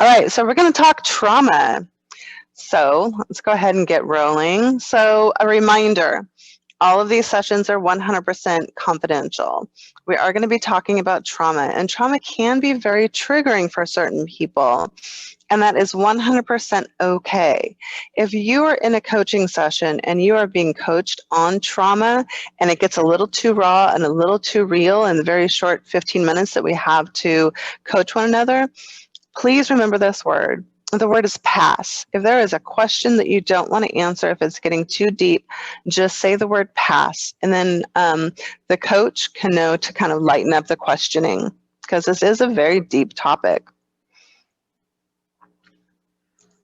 All right, so we're going to talk trauma. So let's go ahead and get rolling. So a reminder, all of these sessions are 100% confidential. We are going to be talking about trauma, and trauma can be very triggering for certain people, and that is 100% okay. If you are in a coaching session and you are being coached on trauma and it gets a little too raw and a little too real in the very short 15 minutes that we have to coach one another, please remember this word. The word is pass. If there is a question that you don't want to answer, if it's getting too deep, just say the word pass. And then the coach can know to kind of lighten up the questioning, because this is a very deep topic.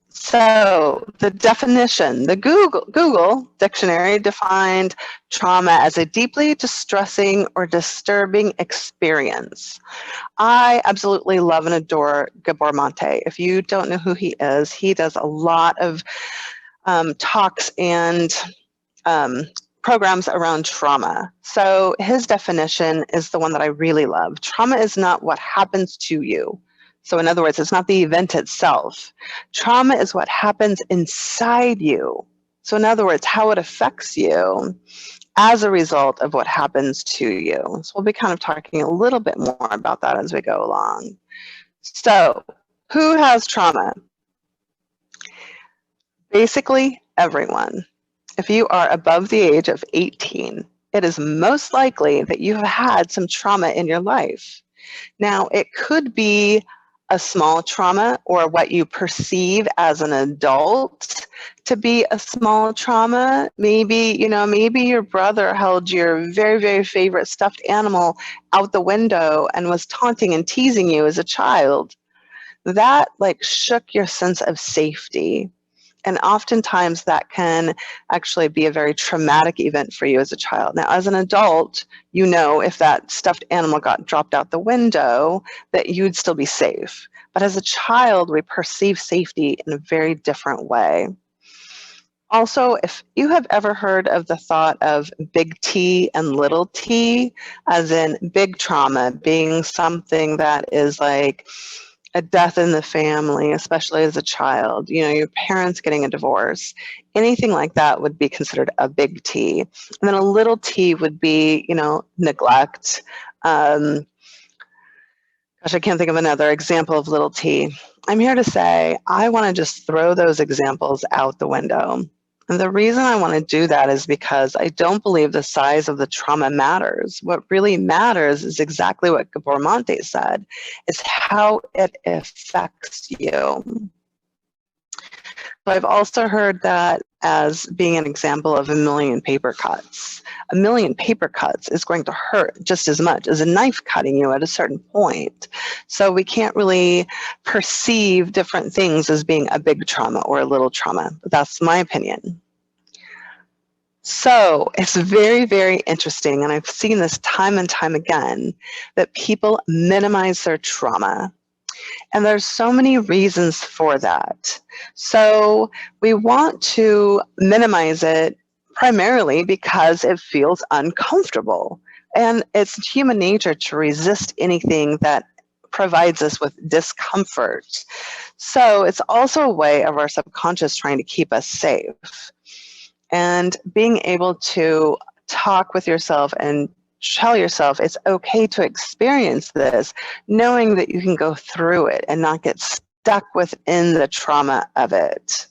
So the definition, the Google dictionary defined trauma as a deeply distressing or disturbing experience. I absolutely love and adore Gabor Mate. If you don't know who he does a lot of talks and programs around trauma. So his definition is the one that I really love. Trauma is not what happens to you. So in other words, it's not the event itself. Trauma is what happens inside you. So in other words, how it affects you as a result of what happens to you. So we'll be kind of talking a little bit more about that as we go along. So who has trauma? Basically everyone. If you are above the age of 18, it is most likely that you have had some trauma in your life. Now, it could be a small trauma or what you perceive as an adult to be a small trauma. Maybe, maybe your brother held your very, very favorite stuffed animal out the window and was taunting and teasing you as a child. That shook your sense of safety. And oftentimes that can actually be a very traumatic event for you as a child. Now, as an adult, if that stuffed animal got dropped out the window, that you'd still be safe. But as a child, we perceive safety in a very different way. Also, if you have ever heard of the thought of big T and little t, as in big trauma being something that is like a death in the family, especially as a child, your parents getting a divorce, anything like that would be considered a big T. And then a little t would be, neglect. Gosh, I can't think of another example of little t. I'm here to say I want to just throw those examples out the window. And the reason I want to do that is because I don't believe the size of the trauma matters. What really matters is exactly what Gabor Mate said, is how it affects you. But I've also heard that as being an example of a million paper cuts. A million paper cuts is going to hurt just as much as a knife cutting you at a certain point. So we can't really perceive different things as being a big trauma or a little trauma. That's my opinion. So it's very, very interesting, and I've seen this time and time again, that people minimize their trauma. And there's so many reasons for that. So we want to minimize it primarily because it feels uncomfortable. And it's human nature to resist anything that provides us with discomfort. So it's also a way of our subconscious trying to keep us safe. And being able to talk with yourself and tell yourself it's okay to experience this, knowing that you can go through it and not get stuck within the trauma of it.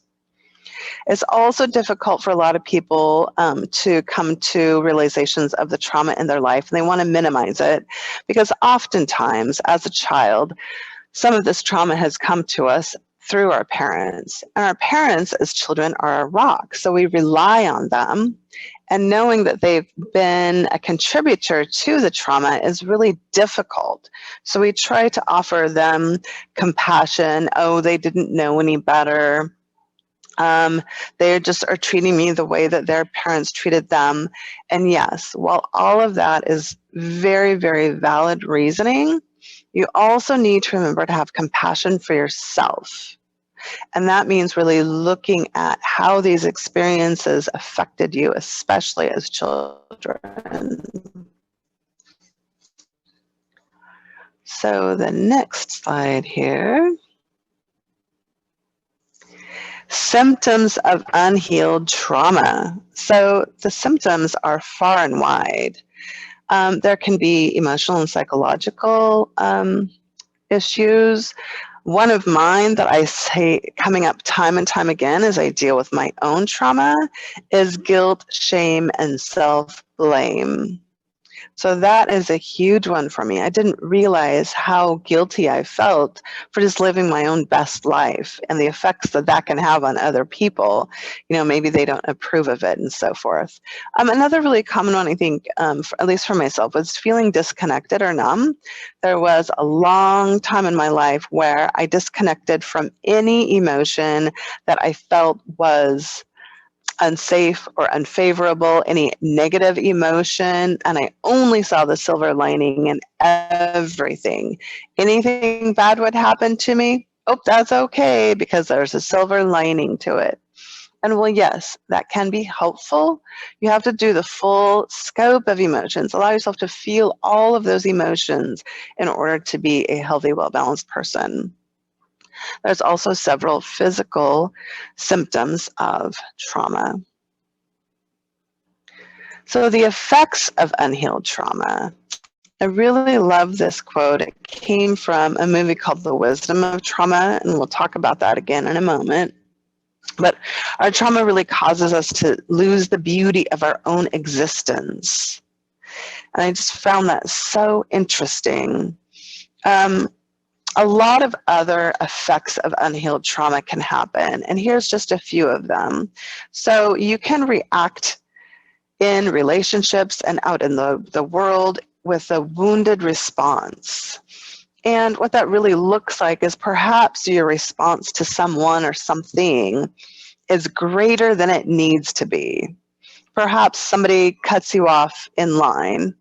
It's also difficult for a lot of people to come to realizations of the trauma in their life, and they want to minimize it because oftentimes as a child, some of this trauma has come to us through our parents. And our parents as children are a rock, so we rely on them. And knowing that they've been a contributor to the trauma is really difficult. So we try to offer them compassion. Oh, they didn't know any better. They just are treating me the way that their parents treated them. And yes, while all of that is very, very valid reasoning, you also need to remember to have compassion for yourself. And that means really looking at how these experiences affected you, especially as children. So the next slide here. symptoms of unhealed trauma. So the symptoms are far and wide. There can be emotional and psychological issues. One of mine that I say coming up time and time again as I deal with my own trauma is guilt, shame, and self-blame. So that is a huge one for me. I didn't realize how guilty I felt for just living my own best life and the effects that that can have on other people. You know, maybe they don't approve of it and so forth. Another really common one, I think, at least for myself, was feeling disconnected or numb. There was a long time in my life where I disconnected from any emotion that I felt was unsafe or unfavorable, any negative emotion, and I only saw the silver lining in everything. Anything bad would happen to me, oh, that's okay because there's a silver lining to it. And well, yes, that can be helpful. You have to do the full scope of emotions, allow yourself to feel all of those emotions in order to be a healthy, well-balanced person. There's also several physical symptoms of trauma. So the effects of unhealed trauma. I really love this quote. It came from a movie called The Wisdom of Trauma, and we'll talk about that again in a moment. But our trauma really causes us to lose the beauty of our own existence. And I just found that so interesting. A lot of other effects of unhealed trauma can happen, and here's just a few of them. So you can react in relationships and out in the world with a wounded response. And what that really looks like is perhaps your response to someone or something is greater than it needs to be. Perhaps somebody cuts you off in line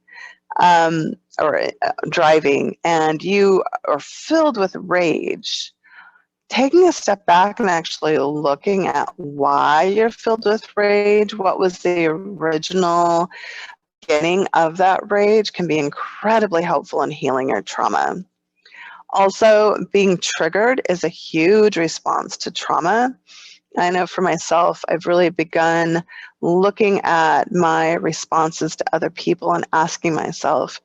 or driving, and you are filled with rage. Taking a step back and actually looking at why you're filled with rage, what was the original beginning of that rage, can be incredibly helpful in healing your trauma. Also, being triggered is a huge response to trauma. I know for myself, I've really begun looking at my responses to other people and asking myself,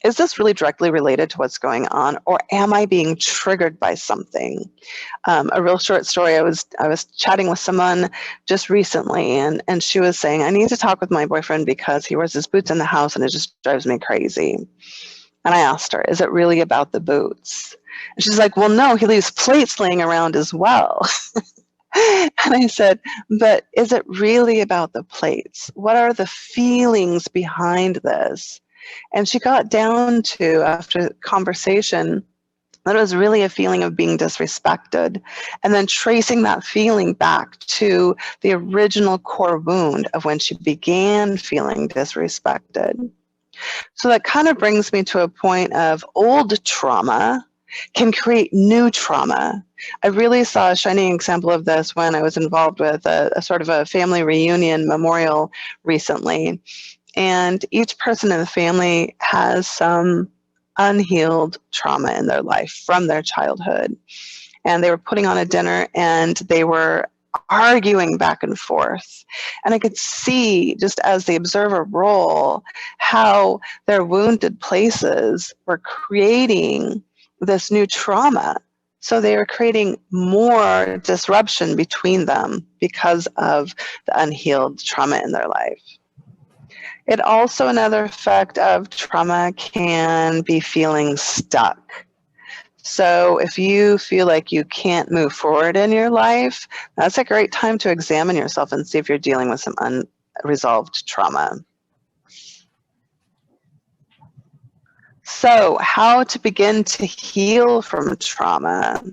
is this really directly related to what's going on, or am I being triggered by something? A real short story, I was chatting with someone just recently, and she was saying, I need to talk with my boyfriend because he wears his boots in the house and it just drives me crazy. And I asked her, is it really about the boots? And she's like, well, no, he leaves plates laying around as well. And I said, but is it really about the plates? What are the feelings behind this? And she got down to, after conversation, that it was really a feeling of being disrespected, and then tracing that feeling back to the original core wound of when she began feeling disrespected. So that kind of brings me to a point of old trauma can create new trauma. I really saw a shining example of this when I was involved with a sort of a family reunion memorial recently. And each person in the family has some unhealed trauma in their life from their childhood. And they were putting on a dinner and they were arguing back and forth. And I could see, just as the observer role, how their wounded places were creating this new trauma. So they were creating more disruption between them because of the unhealed trauma in their life. It also, another effect of trauma can be feeling stuck. So if you feel like you can't move forward in your life, that's a great time to examine yourself and see if you're dealing with some unresolved trauma. So how to begin to heal from trauma?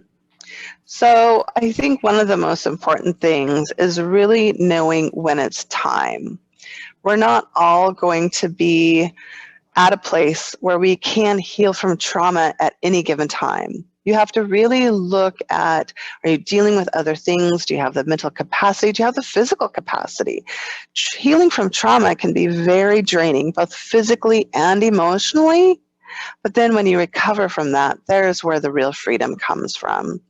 So I think one of the most important things is really knowing when it's time. We're not all going to be at a place where we can heal from trauma at any given time. You have to really look at, are you dealing with other things? Do you have the mental capacity? Do you have the physical capacity? Healing from trauma can be very draining, both physically and emotionally. But then when you recover from that, there's where the real freedom comes from.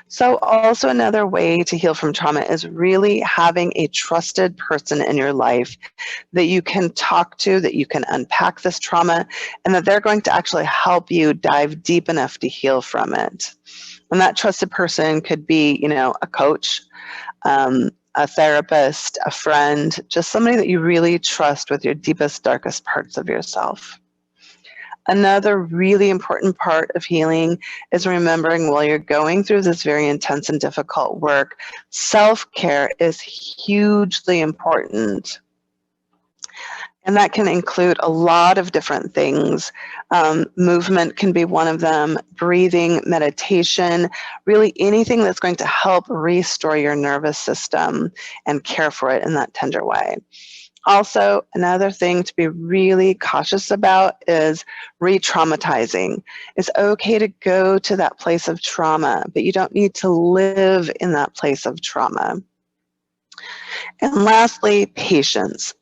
So also another way to heal from trauma is really having a trusted person in your life that you can talk to, that you can unpack this trauma, and that they're going to actually help you dive deep enough to heal from it. And that trusted person could be, a coach, a therapist, a friend, just somebody that you really trust with your deepest, darkest parts of yourself. Another really important part of healing is remembering while you're going through this very intense and difficult work, self-care is hugely important. And that can include a lot of different things. Movement can be one of them, breathing, meditation, really anything that's going to help restore your nervous system and care for it in that tender way. Also, another thing to be really cautious about is re-traumatizing. It's okay to go to that place of trauma, but you don't need to live in that place of trauma. And lastly, patience.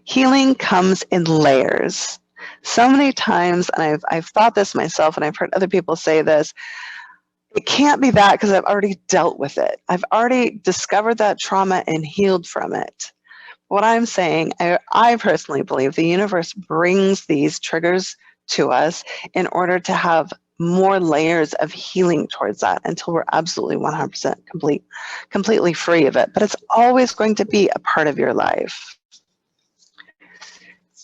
Healing comes in layers. So many times, and I've thought this myself, and I've heard other people say this, it can't be that because I've already dealt with it. I've already discovered that trauma and healed from it. What I'm saying, I personally believe the universe brings these triggers to us in order to have more layers of healing towards that until we're absolutely 100% completely free of it. But it's always going to be a part of your life.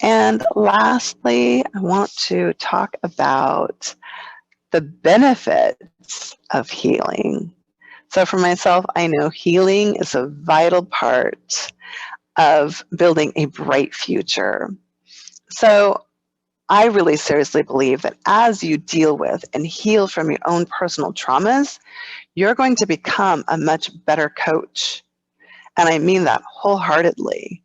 And lastly, I want to talk about the benefits of healing. So for myself, I know healing is a vital part of building a bright future. So I really seriously believe that as you deal with and heal from your own personal traumas, you're going to become a much better coach. And I mean that wholeheartedly.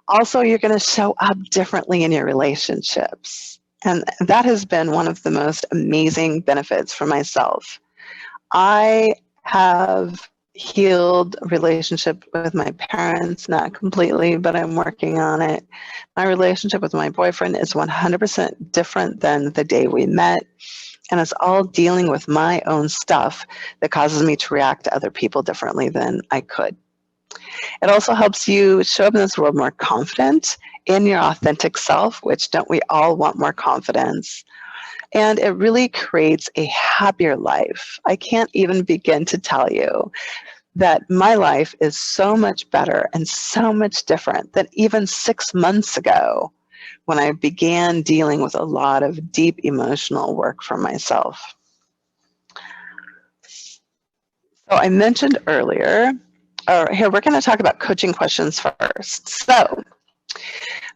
Also, you're going to show up differently in your relationships. And that has been one of the most amazing benefits for myself. I have healed relationship with my parents, not completely, but I'm working on it. My relationship with my boyfriend is 100% different than the day we met. And it's all dealing with my own stuff that causes me to react to other people differently than I could. It also helps you show up in this world more confident in your authentic self, which don't we all want more confidence? And it really creates a happier life. I can't even begin to tell you that my life is so much better and so much different than even 6 months ago when I began dealing with a lot of deep emotional work for myself. So I mentioned earlier, here we're going to talk about coaching questions first. So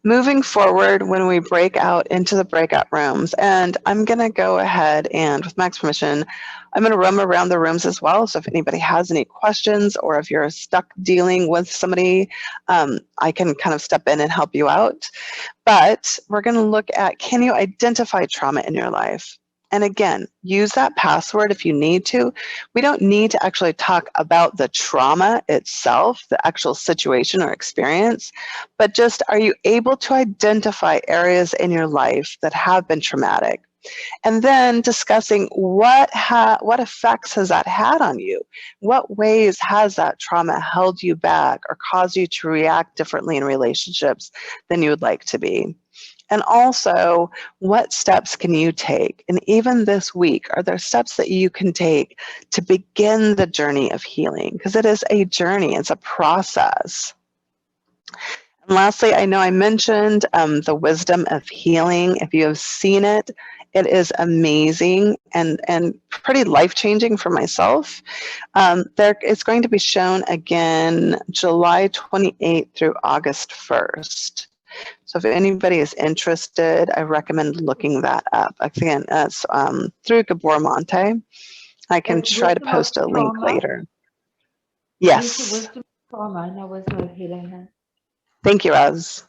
moving forward, when we break out into the breakout rooms, and I'm going to go ahead and, with Mac's permission, I'm going to roam around the rooms as well. So if anybody has any questions or if you're stuck dealing with somebody, I can kind of step in and help you out. But we're going to look at, can you identify trauma in your life? And again, use that password if you need to. We don't need to actually talk about the trauma itself, the actual situation or experience, but just, are you able to identify areas in your life that have been traumatic? And then discussing what effects has that had on you? What ways has that trauma held you back or caused you to react differently in relationships than you would like to be? And also, what steps can you take? And even this week, are there steps that you can take to begin the journey of healing? Because it is a journey, it's a process. And lastly, I know I mentioned the wisdom of healing. If you have seen it, it is amazing and pretty life-changing for myself. It's going to be shown again July 28th through August 1st. So if anybody is interested, I recommend looking that up. Again, that's through Gabor Monte. I can try to post a link later. Yes. Wisdom trauma, no wisdom of healing. Thank you, Roz.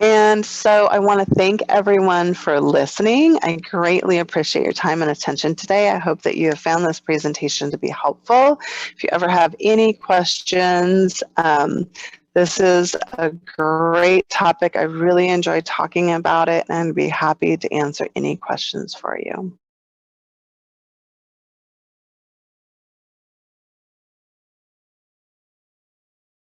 And so I want to thank everyone for listening. I greatly appreciate your time and attention today. I hope that you have found this presentation to be helpful. If you ever have any questions, this is a great topic. I really enjoyed talking about it, and I'd be happy to answer any questions for you.